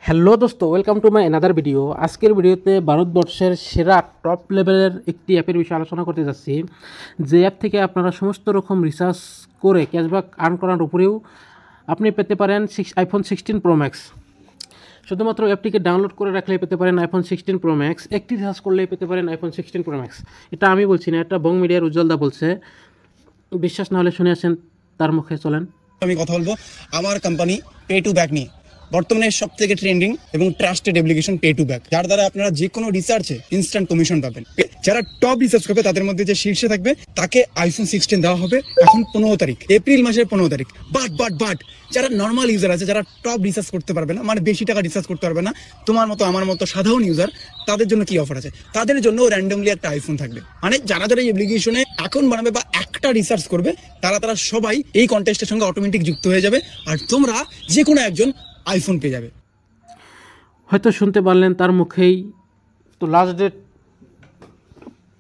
Hello দোস্ত, welcome to my another video. আজকের ভিডিওতে ভারতবর্ষের সেরা টপ লেভেলের একটি অ্যাপের বিষয়ে আলোচনা করতে যাচ্ছি, যে অ্যাপ থেকে আপনারা সমস্ত রকম রিসার্চ করে ক্যাশব্যাক আর্ন করার উপরেও আপনি পেতে পারেন আইফোন 16 প্রো ম্যাক্স। শুধুমাত্র অ্যাপটিকে ডাউনলোড করে রাখলেই পেতে পারেন আইফোন 16 প্রো ম্যাক্স, একটি রিসার্চ করলেই পেতে পারেন আইফোন 16 প্রো ম্যাক্স। এটা আমি বলছি না, এটা বং মিডিয়ার উজ্জ্বলদা বলছে। বিশ্বাস না হলে শুনে আসেন তার মুখে, চলেন। আমি কথা বলবো আমার কোম্পানি পে টু ব্যাক নিয়ে। বর্তমানে সবথেকে ট্রেন্ডিং এবং trusted application pay to back, যার দ্বারা আপনারা যে কোনো রিসার্চে ইনস্ট্যান্ট কমিশন পাবেন। যারা টপ রিসার্চ করবে তাদের মধ্যে যে শীর্ষে থাকবে তাকে আইফোন 16 দেওয়া হবে এখন 15 তারিখ, এপ্রিল মাসের 15 তারিখ। বাট যারা নর্মাল ইউজার আছে, যারা টপ রিসার্চ করতে পারবে না, মানে বেশি টাকা রিসার্চ করতে পারবে না, তোমার মতো আমার মতো সাধারণ ইউজার, তাদের জন্য কি অফার আছে? তাদের জন্য র্যান্ডমলি একটা আইফোন থাকবে। মানে যারা যারা এই অ্যাপ্লিকেশনে অ্যাকাউন্ট বানাবে বা একটা রিসার্চ করবে, তারা সবাই এই কন্টেস্টের সঙ্গে অটোমেটিক যুক্ত হয়ে যাবে, আর তোমরা যে কোনো একজন আইফোন পেয়ে যাবে। হয়তো শুনতে পারলেন তার মুখেই। তো লাস্ট ডেট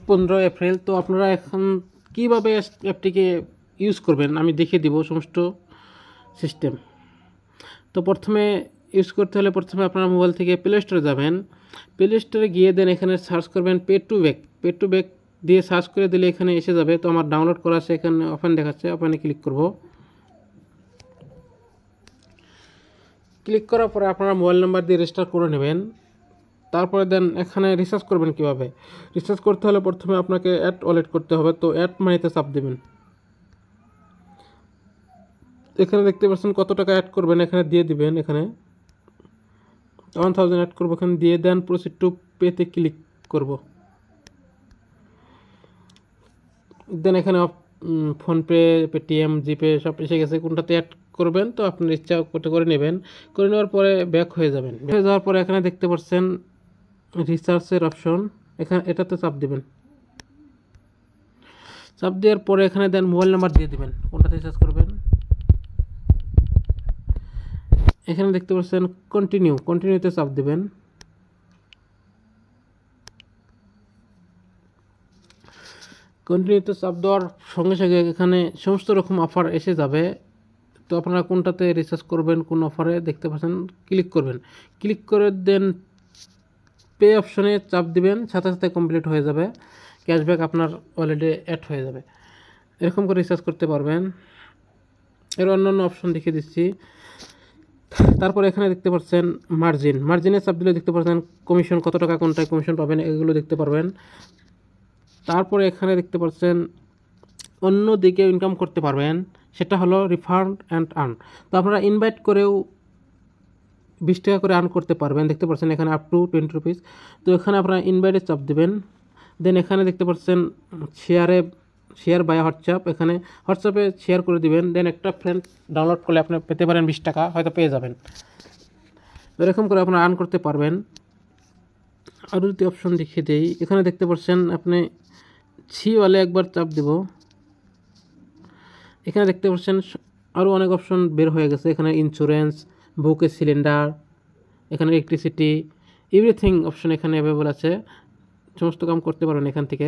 15 এপ্রিল। তো আপনারা এখন কীভাবে অ্যাপটিকে ইউজ করবেন আমি দেখিয়ে দিব সমস্ত সিস্টেম। তো প্রথমে ইউজ করতে হলে প্রথমে আপনারা মোবাইল থেকে প্লে স্টোরে যাবেন। প্লে স্টোরে গিয়ে দেন এখানে সার্চ করবেন পে টু ব্যাক দিয়ে সার্চ করে দিলে এখানে এসে যাবে। তো আমার ডাউনলোড করা আছে, এখানে ওপেন দেখাচ্ছে, ওপেনে ক্লিক করব। ক্লিক করার পরে আপনারা মোবাইল নাম্বার দিয়ে রেজিস্টার করে নেবেন। তারপরে দেন এখানে রিসার্চ করবেন। কীভাবে রিসার্চ করতে হলে প্রথমে আপনাকে অ্যাড ওয়ালেট করতে হবে। তো অ্যাড মানিতে চাপ দেবেন। এখানে দেখতে পাচ্ছেন কত টাকা অ্যাড করবেন, এখানে দিয়ে দিবেন। এখানে 1000 অ্যাড করবো, এখানে দিয়ে দেন প্রসিড টু পেতে ক্লিক করব। দেন এখানে ফোনপে, পেটিএম, জিপে সব এসে গেছে, কোনটাতে অ্যাড করবেন তো আপনার ইচ্ছা করতে করে নেবেন। করে নেওয়ার পরে ব্যাক হয়ে যাবেন। হয়ে যাওয়ার পরে এখানে দেখতে পাচ্ছেন রিসার্চের অপশন, এখানে এটাতে চাপ দিবেন। চাপ দেওয়ার পরে এখানে দেন মোবাইল নাম্বার দিয়ে দিবেন, কোনটাতে রিসার্চ করবেন। এখানে দেখতে পাচ্ছেন কন্টিনিউতে চাপ দিবেন। কন্টিনিউতে চাপ দেওয়ার সঙ্গে সঙ্গে এখানে সমস্ত রকম অফার এসে যাবে। তো আপনারা কোনটাতে রিসার্চ করবেন, কোন অফারে দেখতে পাচ্ছেন, ক্লিক করবেন। ক্লিক করে দেন পে অপশনে চাপ দিবেন, সাথে সাথে কমপ্লিট হয়ে যাবে, ক্যাশব্যাক আপনার ওয়ালেটে অ্যাড হয়ে যাবে। এরকম করে রিসার্চ করতে পারবেন। এর অন্যান্য অপশন দেখিয়ে দিচ্ছি। তারপরে এখানে দেখতে পাচ্ছেন মার্জিনে চাপ দিলে দেখতে পাচ্ছেন কমিশন কত টাকা, কোনটায় কমিশন পাবেন, এগুলো দেখতে পারবেন। তারপরে এখানে দেখতে পাচ্ছেন অন্য দিকে ইনকাম করতে পারবেন, সেটা হলো রিফান্ড অ্যান্ড আর্ন। তো আপনারা ইনভাইট করেও 20 টাকা করে আর্ন করতে পারবেন। দেখতে পাচ্ছেন এখানে আপ টু 20 রুপিস। তো এখানে আপনারা ইনভাইটে চাপ দেবেন। দেন এখানে দেখতে পাচ্ছেন শেয়ার বাই হোয়াটসঅ্যাপ, এখানে হোয়াটসঅ্যাপে শেয়ার করে দিবেন। দেন একটা ফ্রেন্ড ডাউনলোড করলে আপনি পেতে পারেন 20 টাকা, হয়তো পেয়ে যাবেন। এরকম করে আপনারা আর্ন করতে পারবেন। আরও যদি অপশন দেখিয়ে দেই, এখানে দেখতে পাচ্ছেন আপনি ওয়ালে একবার চাপ দেব। এখানে দেখতে পাচ্ছেন আরও অনেক অপশন বের হয়ে গেছে। এখানে ইন্স্যুরেন্স, বুকে সিলিন্ডার, এখানে ইলেকট্রিসিটি, এভরিথিং অপশন এখানে অ্যাভেলেবল আছে। সমস্ত কাম করতে পারবেন এখান থেকে।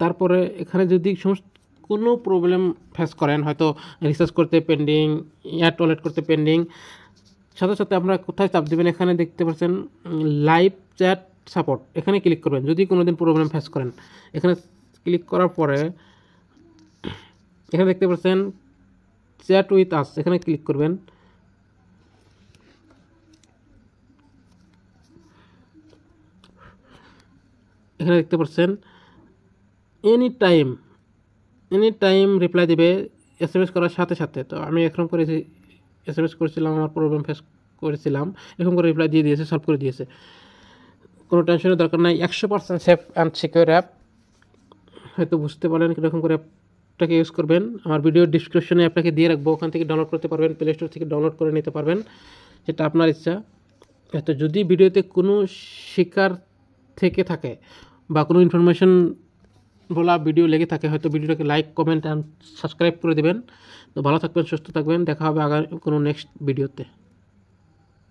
তারপরে এখানে যদি কোনো প্রবলেম ফেস করেন, হয়তো রিসার্চ করতে পেন্ডিং, অ্যাড ওয়ালেট করতে পেন্ডিং, সাথে সাথে আপনারা কোথায় চাপ দেবেন, এখানে দেখতে পাচ্ছেন লাইভ চ্যাট সাপোর্ট, এখানে ক্লিক করবেন যদি কোনো দিন প্রবলেম ফেস করেন। এখানে ক্লিক করার পরে এখানে দেখতে পাচ্ছেন চ্যাট উইথ আস, এখানে ক্লিক করবেন। এখানে দেখতে পাচ্ছেন এনি টাইম রিপ্লাই দেবে SMS করার সাথে সাথে। তো আমি এরকম করে SMS করেছিলাম, আমার প্রবলেম ফেস করেছিলাম, এরকম করে রিপ্লাই দিয়ে দিয়েছে, সলভ করে দিয়েছে। কোনো টেনশনের দরকার নাই। 100% সেফ অ্যান্ড সিকিউর অ্যাপ। হয়তো বুঝতে পারলেন কীরকম করে অ্যাপটাকে ইউজ করবেন। আমার ভিডিও ডিসক্রিপশনে অ্যাপটাকে দিয়ে রাখবো, ওখান থেকে ডাউনলোড করতে পারবেন, প্লে স্টোর থেকে ডাউনলোড করে নিতে পারবেন, সেটা আপনার ইচ্ছা। তো যদি ভিডিওতে কোনো শিকার থেকে থাকে বা কোনো ইনফরমেশন বলা ভিডিও লেগে থাকে, হয়তো ভিডিওটাকে লাইক, কমেন্ট অ্যান্ড সাবস্ক্রাইব করে দেবেন। তো ভালো থাকবেন, সুস্থ থাকবেন, দেখা হবে আগামী কোনো নেক্সট ভিডিওতে।